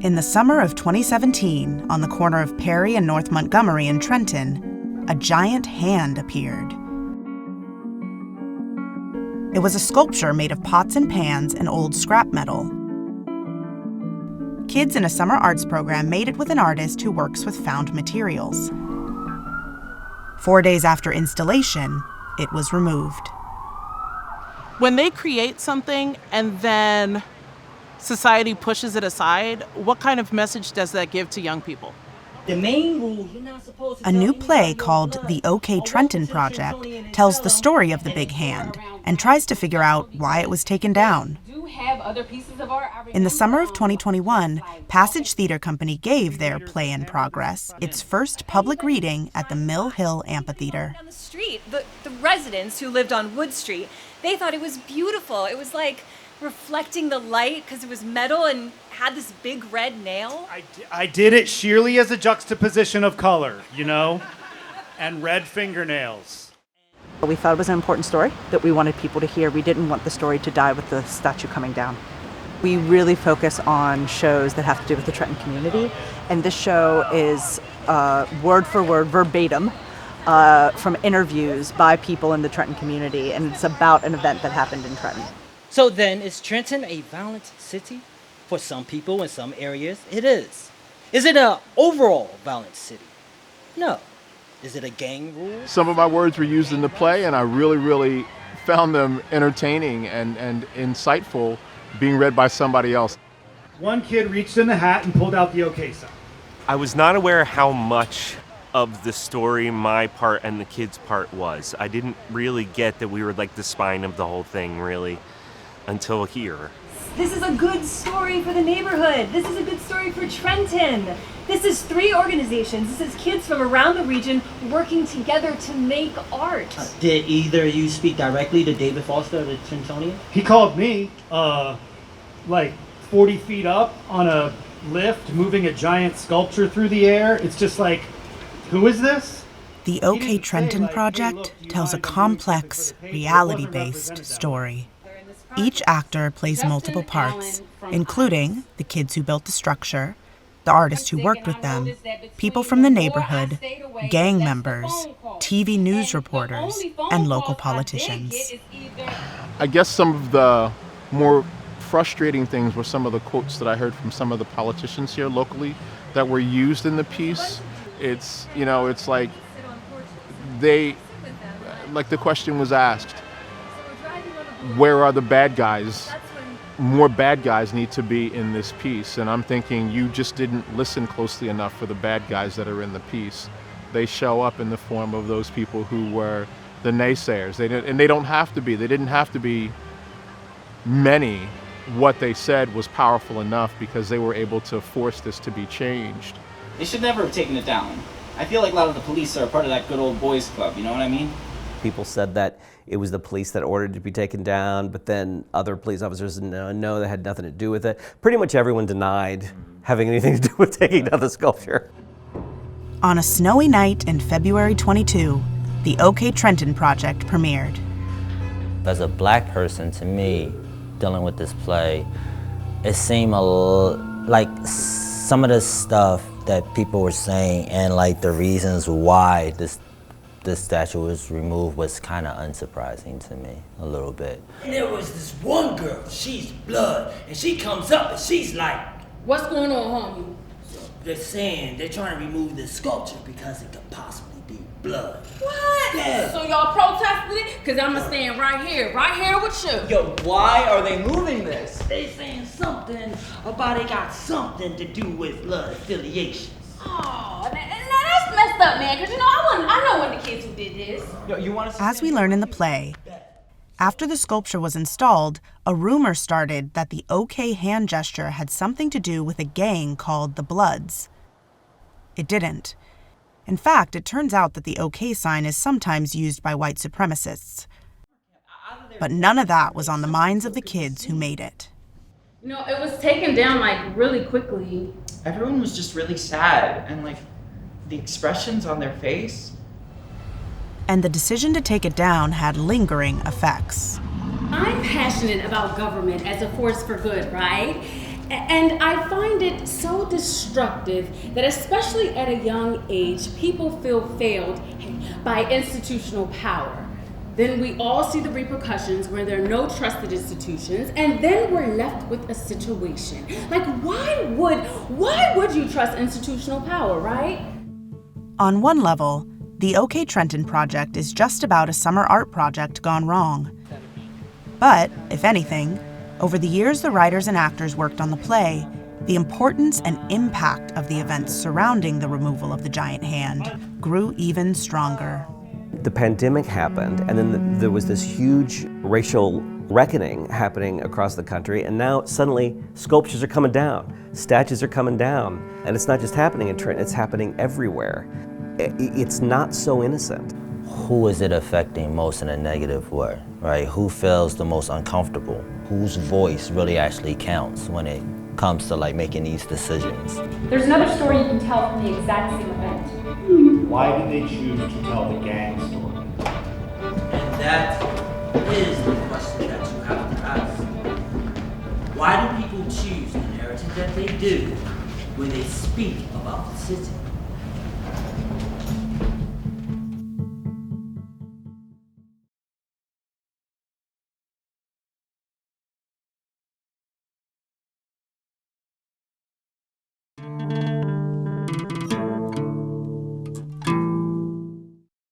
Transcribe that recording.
In the summer of 2017, on the corner of Perry and North Montgomery in Trenton, a giant hand appeared. It was a sculpture made of pots and pans and old scrap metal. Kids in a summer arts program made it with an artist who works with found materials. 4 days after installation, it was removed. When they create something and then society pushes it aside, what kind of message does that give to young people? The main rule, you're not supposed to A new play called The OK Trenton Project tells the story of the big hand and tries to figure out why it was taken down. In the summer of 2021, Passage Theater Company gave their Play in Progress its first public reading at the Mill Hill Amphitheater. On the street, the residents who lived on Wood Street, they thought it was beautiful. It was like reflecting the light because it was metal and had this big red nail. I did it sheerly as a juxtaposition of color, and red fingernails. We thought it was an important story that we wanted people to hear. We didn't want the story to die with the statue coming down. We really focus on shows that have to do with the Trenton community, and this show is word for word, verbatim, from interviews by people in the Trenton community, and it's about an event that happened in Trenton. So then, is Trenton a violent city? For some people in some areas, it is. Is it an overall violent city? No. Is it a gang rule? Some of my words were used in the play, and I really found them entertaining and insightful being read by somebody else. One kid reached in the hat and pulled out the OK sign. I was not aware how much of the story my part and the kids' part was. I didn't really get that we were like the spine of the whole thing, really, until here. This is a good story for the neighborhood. This is a good story for Trenton. This is 3 organizations. This is kids from around the region working together to make art. Did either of you speak directly to David Foster, the Trentonian? He called me, like 40 feet up on a lift, moving a giant sculpture through the air. It's just like, who is this? The OK Trenton Project tells a complex, reality-based story. Each actor plays multiple parts, including the kids who built the structure, the artists who worked with them, people from the neighborhood, gang members, TV news reporters, and local politicians. I guess some of the more frustrating things were some of the quotes that I heard from some of the politicians here locally that were used in the piece. It's like the question was asked, where are the bad guys? More bad guys need to be in this piece. And I'm thinking you just didn't listen closely enough for the bad guys that are in the piece. They show up in the form of those people who were the naysayers. They don't have to be. They didn't have to be many. What they said was powerful enough because they were able to force this to be changed. They should never have taken it down. I feel like a lot of the police are part of that good old boys club, you know what I mean? People said that it was the police that ordered it to be taken down, but then other police officers said no, that had nothing to do with it. Pretty much everyone denied having anything to do with taking down the sculpture. On a snowy night in February 22, the OK Trenton Project premiered. As a black person, to me, dealing with this play, it seemed like some of the stuff that people were saying and like the reasons why this statue was removed was kind of unsurprising to me, a little bit. And there was this one girl, she's blood, and she comes up and she's like, "What's going on, homie?" They're saying they're trying to remove this sculpture because it could possibly be blood. What? Yeah. So y'all protested it? Because I'm going to stand right here with you. Yo, why are they moving this? They saying something about it got something to do with blood affiliations. Oh, now that's messed up, man, because I know one of the kids who did this. Yo, As we learn in the play, after the sculpture was installed, a rumor started that the OK hand gesture had something to do with a gang called the Bloods. It didn't. In fact, it turns out that the OK sign is sometimes used by white supremacists. But none of that was on the minds of the kids who made it. It was taken down like really quickly. Everyone was just really sad, and like the expressions on their face. And the decision to take it down had lingering effects. I'm passionate about government as a force for good, right? And I find it so destructive that, especially at a young age, people feel failed by institutional power. Then we all see the repercussions where there are no trusted institutions, and then we're left with a situation. Like, why would you trust institutional power, right? On one level, the OK Trenton Project is just about a summer art project gone wrong. But, if anything, over the years the writers and actors worked on the play, the importance and impact of the events surrounding the removal of the giant hand grew even stronger. The pandemic happened, and then there was this huge racial reckoning happening across the country, and now suddenly sculptures are coming down, statues are coming down, and it's not just happening in Trenton, it's happening everywhere. It's not so innocent. Who is it affecting most in a negative way, right? Who feels the most uncomfortable? Whose voice really actually counts when it comes to like making these decisions? There's another story you can tell from the exact same event. Why did they choose to tell the gang story? And that is the question that you have to ask. Why do people choose the narrative that they do when they speak about the city?